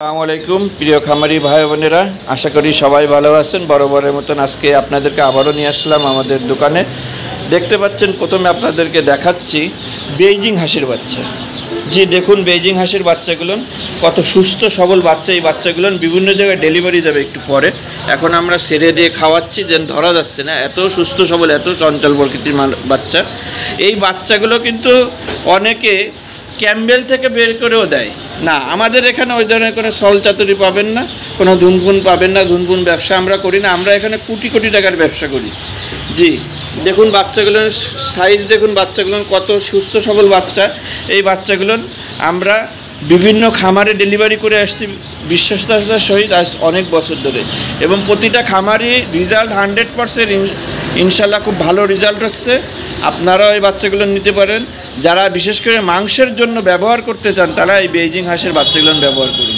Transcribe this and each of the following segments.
আসসালামু আলাইকুম প্রিয় খামারি ভাই বোনেরা, আশা করি সবাই ভালো আছেন। বরাবরের মতন আজকে আপনাদেরকে আবারও নিয়ে আসলাম আমাদের দোকানে। দেখতে পাচ্ছেন, প্রথমে আপনাদেরকে দেখাচ্ছি বেইজিং হাঁসের বাচ্চা। জি দেখুন, বেইজিং হাঁসের বাচ্চাগুলো কত সুস্থ সবল বাচ্চা। এই বাচ্চাগুলো বিভিন্ন জায়গায় ডেলিভারি যাবে একটু পরে। এখন আমরা ছেড়ে দিয়ে খাওয়াচ্ছি, যেন ধরা যাচ্ছে না, এত সুস্থ সবল, এত চঞ্চল প্রকৃতির বাচ্চা। এই বাচ্চাগুলো কিন্তু অনেকে ক্যাম্বেল থেকে বের করেও দেয় না। আমাদের এখানে ওই ধরনের কোনো সল চাতুরি পাবেন না, কোনো ধুনপুন পাবেন না। ধুনপুন ব্যবসা আমরা করি না, আমরা এখানে কোটি কোটি টাকার ব্যবসা করি। জি দেখুন বাচ্চাগুলোর সাইজ, দেখুন বাচ্চাগুলো কত সুস্থ সবল বাচ্চা। এই বাচ্চাগুলো আমরা বিভিন্ন খামারে ডেলিভারি করে আসছি বিশ্বস্ততার সহিত আজ অনেক বছর ধরে, এবং প্রতিটা খামারই রেজাল্ট 100% ইনশাল্লাহ খুব ভালো রেজাল্ট হচ্ছে। আপনারাও এই বাচ্চাগুলো নিতে পারেন। যারা বিশেষ করে মাংসের জন্য ব্যবহার করতে চান, তারা এই বেইজিং হাঁসের বাচ্চাগুলো ব্যবহার করুন।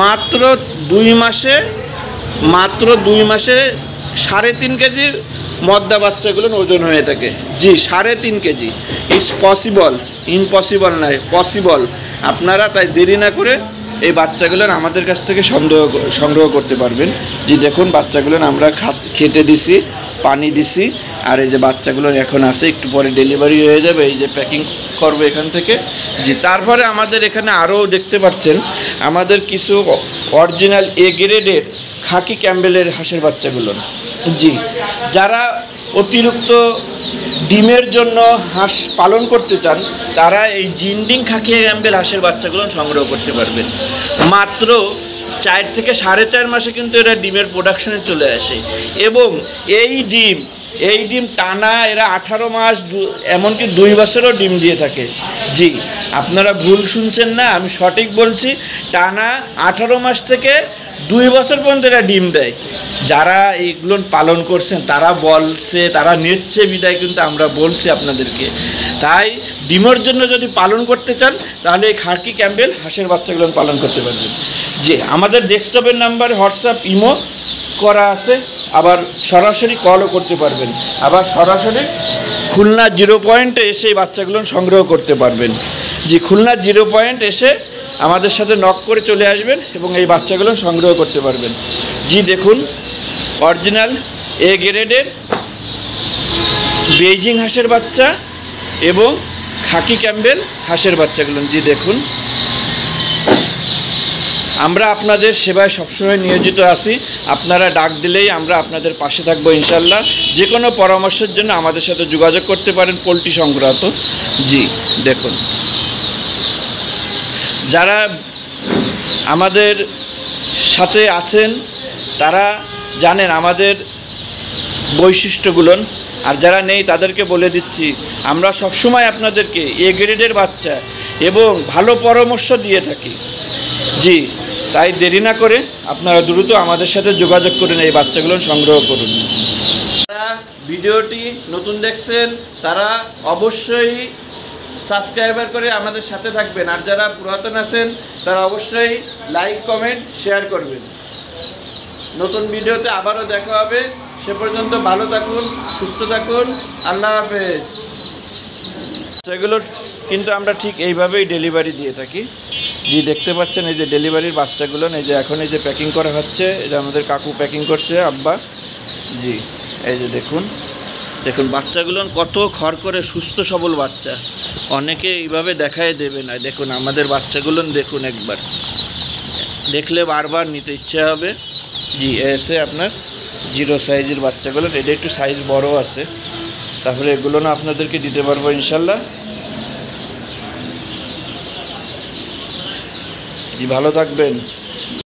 মাত্র 2 মাসে 3.5 কেজির মদ্দা বাচ্চাগুলো ওজন হয়ে থাকে। জি 3.5 কেজি। ইটস পসিবল, ইম্পসিবল নয়, পসিবল। আপনারা তাই দেরি না করে এই বাচ্চাগুলো আমাদের কাছ থেকে সংগ্রহ করতে পারবেন। জি দেখুন বাচ্চাগুলো আমরা খেতে দিছি, পানি দিছি, আর এই যে বাচ্চাগুলো এখন আছে, একটু পরে ডেলিভারি হয়ে যাবে। এই যে প্যাকিং করবে এখান থেকে। জি তারপরে আমাদের এখানে আরও দেখতে পাচ্ছেন আমাদের কিছু অরিজিনাল এ গ্রেডের খাকি ক্যাম্বেলের হাঁসের বাচ্চাগুলো। জি যারা অতিরিক্ত ডিমের জন্য হাঁস পালন করতে চান, তারা এই জিন্ডিং খাকি ক্যাম্বেল হাঁসের বাচ্চাগুলো সংগ্রহ করতে পারবেন। মাত্র 4 থেকে 4.5 মাসে কিন্তু এরা ডিমের প্রোডাকশনে চলে আসে, এবং এই ডিম টানা এরা 18 মাস, এমনকি 2 বছরও ডিম দিয়ে থাকে। জি আপনারা ভুল শুনছেন না, আমি সঠিক বলছি। টানা 18 মাস থেকে 2 বছর পর্যন্ত এরা ডিম দেয়। যারা এইগুলো পালন করছেন তারা বলছে, তারা নিচ্ছে বিদায় কিন্তু আমরা বলছি আপনাদেরকে। তাই ডিমের জন্য যদি পালন করতে চান, তাহলে এই খাকি ক্যাম্বেল হাঁসের বাচ্চাগুলো পালন করতে পারবেন। যে আমাদের ডেস্কটপের নাম্বার হোয়াটসঅ্যাপ ইমো করা আছে, আবার সরাসরি কলও করতে পারবেন। আবার সরাসরি খুলনা 0 পয়েন্টে এসে এই বাচ্চাগুলো সংগ্রহ করতে পারবেন। জি খুলনা 0 পয়েন্ট এসে আমাদের সাথে নক করে চলে আসবেন এবং এই বাচ্চাগুলো সংগ্রহ করতে পারবেন। জি দেখুন অরিজিনাল এ গ্রেডের বেইজিং হাঁসের বাচ্চা এবং খাকি ক্যাম্বেল হাঁসের বাচ্চাগুলো। জি দেখুন, আমরা আপনাদের সেবায় সবসময় নিয়োজিত আছি। আপনারা ডাক দিলেই আমরা আপনাদের পাশে থাকবো ইনশাল্লাহ। যে কোনো পরামর্শের জন্য আমাদের সাথে যোগাযোগ করতে পারেন পোলট্রি সংক্রান্ত। জি দেখুন, যারা আমাদের সাথে আছেন তারা জানেন আমাদের বৈশিষ্ট্যগুলো, আর যারা নেই তাদেরকে বলে দিচ্ছি, আমরা সবসময় আপনাদেরকে এ গ্রেডের বাচ্চা এবং ভালো পরামর্শ দিয়ে থাকি। জি তাই দেরি না করে আপনারা দ্রুত আমাদের সাথে যোগাযোগ করুন, এই বাচ্চাগুলো সংগ্রহ করুন। যারা ভিডিওটি নতুন দেখছেন তারা অবশ্যই সাবস্ক্রাইবার করে আমাদের সাথে থাকবেন, আর যারা পুরাতন আছেন তারা অবশ্যই লাইক কমেন্ট শেয়ার করবেন। নতুন ভিডিওতে আবারও দেখা হবে। সে পর্যন্ত ভালো থাকুন, সুস্থ থাকুন, আল্লাহ হাফেজ। সেগুলো কিন্তু আমরা ঠিক এইভাবেই ডেলিভারি দিয়ে থাকি। জি দেখতে পাচ্ছেন এই যে ডেলিভারির বাচ্চাগুলো, এই যে এখন এই যে প্যাকিং করা হচ্ছে, এটা আমাদের কাকু প্যাকিং করছে, আব্বা। জি এই যে দেখুন বাচ্চাগুলো কত খড় করে সুস্থ সবল বাচ্চা। অনেকে এইভাবে দেখায় দেবে না। দেখুন আমাদের বাচ্চাগুলো দেখুন, একবার দেখলে বারবার নিতে ইচ্ছে হবে। জি এসে আপনার 0 সাইজের বাচ্চাগুলো, এটা একটু সাইজ বড় আছে। তারপরে এগুলো না আপনাদেরকে দিতে পারবো ইনশাল্লাহ। জি ভালো থাকবেন।